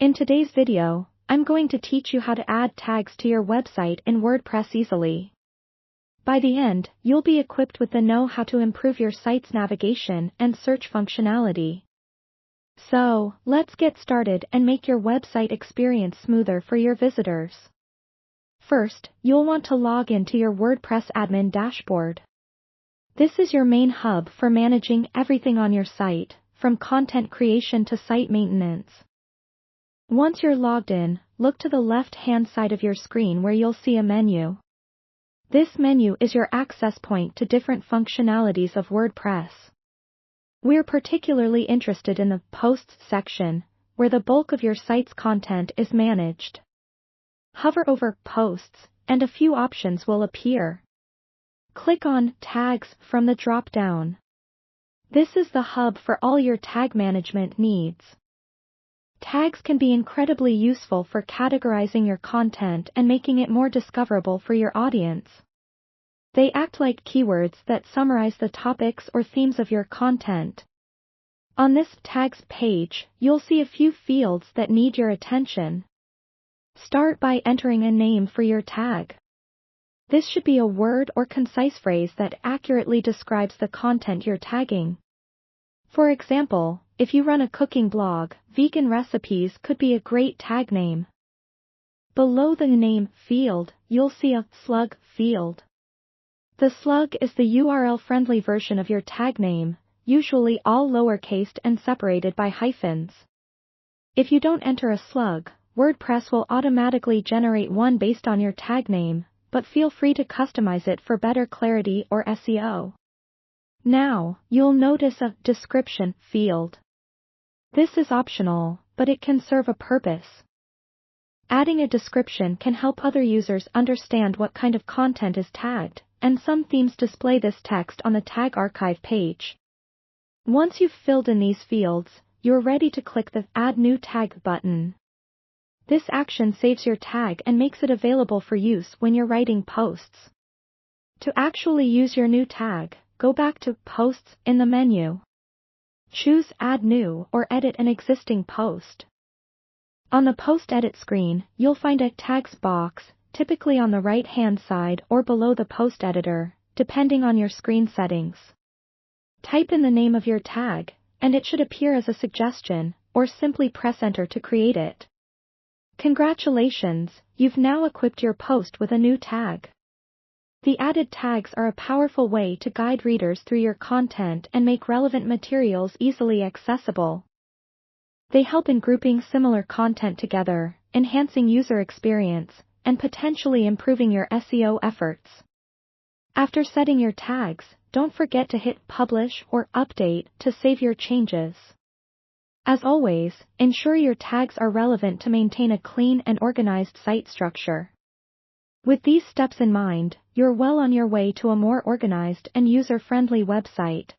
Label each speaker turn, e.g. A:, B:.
A: In today's video, I'm going to teach you how to add tags to your website in WordPress easily. By the end, you'll be equipped with the know-how to improve your site's navigation and search functionality. So, let's get started and make your website experience smoother for your visitors. First, you'll want to log into your WordPress admin dashboard. This is your main hub for managing everything on your site, from content creation to site maintenance. Once you're logged in, look to the left-hand side of your screen where you'll see a menu. This menu is your access point to different functionalities of WordPress. We're particularly interested in the Posts section, where the bulk of your site's content is managed. Hover over Posts, and a few options will appear. Click on Tags from the drop-down. This is the hub for all your tag management needs. Tags can be incredibly useful for categorizing your content and making it more discoverable for your audience. They act like keywords that summarize the topics or themes of your content. On this Tags page, you'll see a few fields that need your attention. Start by entering a name for your tag. This should be a word or concise phrase that accurately describes the content you're tagging. For example, if you run a cooking blog, vegan recipes could be a great tag name. Below the name field, you'll see a slug field. The slug is the URL-friendly version of your tag name, usually all lowercased and separated by hyphens. If you don't enter a slug, WordPress will automatically generate one based on your tag name, but feel free to customize it for better clarity or SEO. Now, you'll notice a description field. This is optional, but it can serve a purpose. Adding a description can help other users understand what kind of content is tagged, and some themes display this text on the tag archive page. Once you've filled in these fields, you're ready to click the Add New Tag button. This action saves your tag and makes it available for use when you're writing posts. To actually use your new tag, go back to Posts in the menu. Choose Add New or Edit an existing post. On the Post Edit screen, you'll find a Tags box, typically on the right-hand side or below the post editor, depending on your screen settings. Type in the name of your tag, and it should appear as a suggestion, or simply press Enter to create it. Congratulations, you've now equipped your post with a new tag. The added tags are a powerful way to guide readers through your content and make relevant materials easily accessible. They help in grouping similar content together, enhancing user experience, and potentially improving your SEO efforts. After setting your tags, don't forget to hit Publish or Update to save your changes. As always, ensure your tags are relevant to maintain a clean and organized site structure. With these steps in mind, you're well on your way to a more organized and user-friendly website.